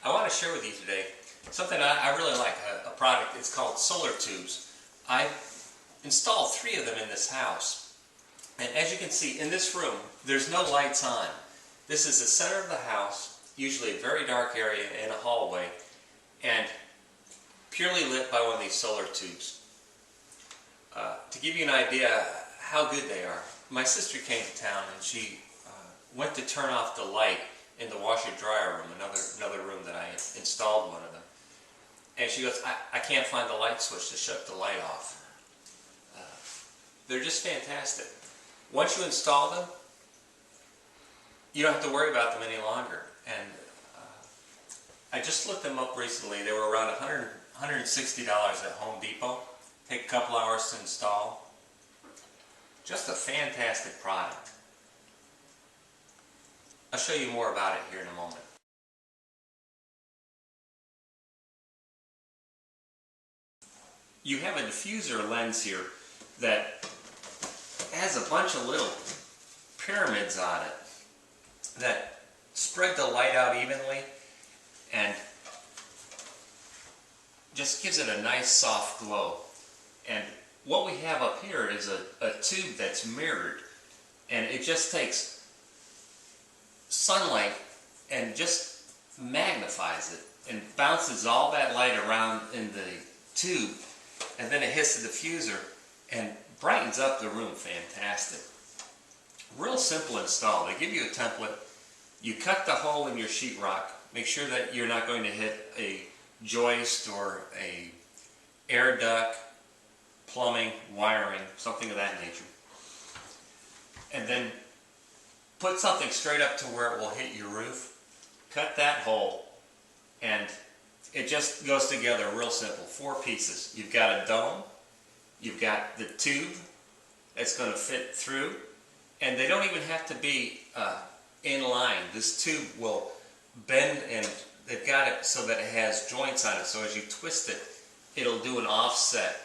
I want to share with you today something I really like, a product. It's called solar tubes. I installed 3 of them in this house. And as you can see, in this room, there's no lights on. This is the center of the house, usually a very dark area in a hallway, and purely lit by one of these solar tubes. To give you an idea how good they are, my sister came to town and she went to turn off the light in the washer-dryer room, another room that I installed one of them. And she goes, I can't find the light switch to shut the light off. They're just fantastic. Once you install them, you don't have to worry about them any longer. And I just looked them up recently. They were around $160 at Home Depot. Take a couple hours to install. Just a fantastic product. I'll show you more about it here in a moment. You have a diffuser lens here that has a bunch of little pyramids on it that spread the light out evenly and just gives it a nice soft glow. And what we have up here is a tube that's mirrored, and it just takes sunlight and just magnifies it and bounces all that light around in the tube, and then it hits the diffuser and brightens up the room fantastic. Real simple install. They give you a template. You cut the hole in your sheetrock. Make sure that you're not going to hit a joist or a air duct, plumbing, wiring, something of that nature. And then put something straight up to where it will hit your roof. Cut that hole, and it just goes together real simple. 4 pieces. You've got a dome, you've got the tube that's going to fit through, and they don't even have to be in line. This tube will bend, and they've got it so that it has joints on it, so as you twist it, it'll do an offset.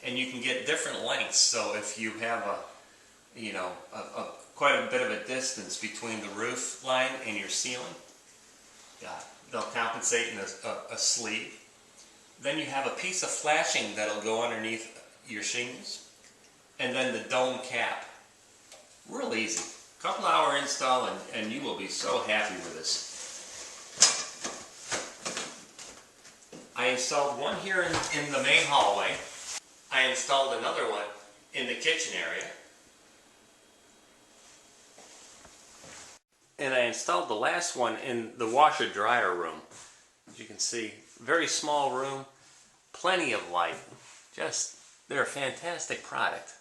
And you can get different lengths, so if you have quite a bit of a distance between the roof line and your ceiling, they'll compensate in a sleeve. Then you have a piece of flashing that'll go underneath your shingles, and then the dome cap. Real easy. Couple hour install and you will be so happy with this. I installed one here in the main hallway. I installed another one in the kitchen area. And I installed the last one in the washer-dryer room. As you can see, very small room, plenty of light. They're a fantastic product.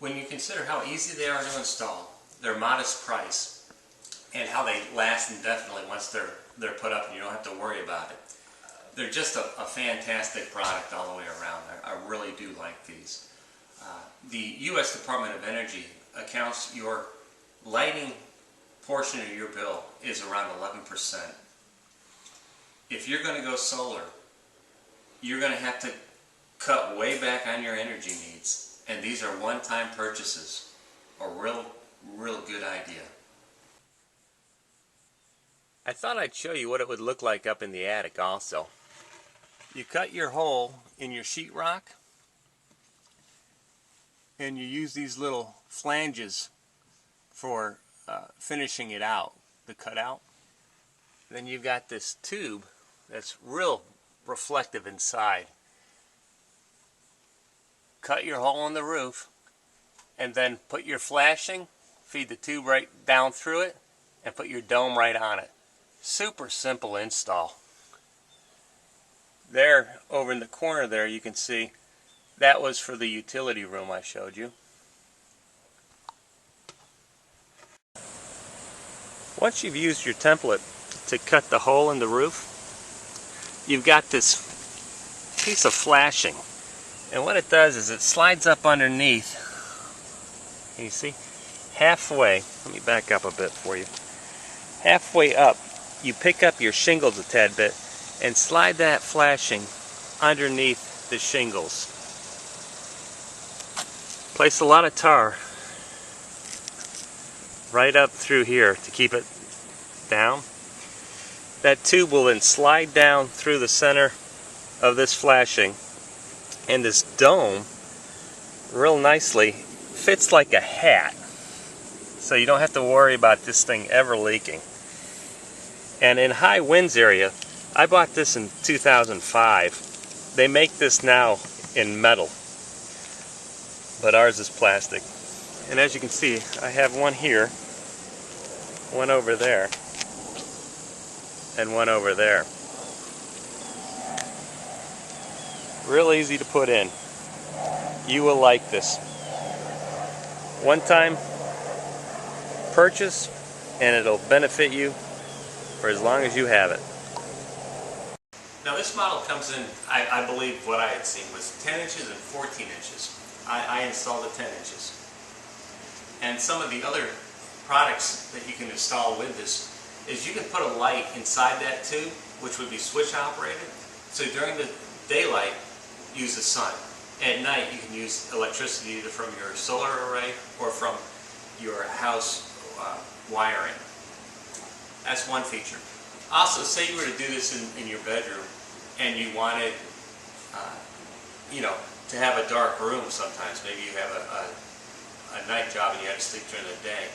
When you consider how easy they are to install, their modest price, and how they last indefinitely once they're put up and you don't have to worry about it, they're just a fantastic product all the way around. I really do like these. The U.S. Department of Energy accounts your lighting portion of your bill is around 11%. If you're going to go solar, you're going to have to cut way back on your energy needs. And these are one-time purchases. A real good idea. I thought I'd show you what it would look like up in the attic also. You cut your hole in your sheetrock, and you use these little flanges for finishing it out, the cutout. Then you've got this tube that's real reflective inside. Cut your hole in the roof, and then put your flashing, feed the tube right down through it, and put your dome right on it. Super simple install. There, over in the corner there, you can see that was for the utility room I showed you. Once you've used your template to cut the hole in the roof, you've got this piece of flashing. And what it does is it slides up underneath. You see? Halfway, let me back up a bit for you. Halfway up, you pick up your shingles a tad bit and slide that flashing underneath the shingles. Place a lot of tar right up through here to keep it down, that tube will then slide down through the center of this flashing, and this dome real nicely fits like a hat. So you don't have to worry about this thing ever leaking. And in high winds area, I bought this in 2005. They make this now in metal, but ours is plastic. And as you can see, I have one here, one over there, and one over there. Real easy to put in. You will like this. One time purchase, and it'll benefit you for as long as you have it. Now this model comes in, I believe what I had seen was 10 inches and 14 inches. I installed the 10 inches. And some of the other products that you can install with this is you can put a light inside that tube, which would be switch operated. So during the daylight, use the sun. At night, you can use electricity either from your solar array or from your house wiring. That's one feature. Also, say you were to do this in your bedroom and you wanted, to have a dark room sometimes. Maybe you have a night job and you have to sleep during the day.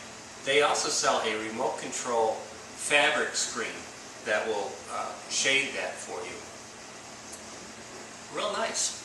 They also sell a remote control fabric screen that will shade that for you. Real nice.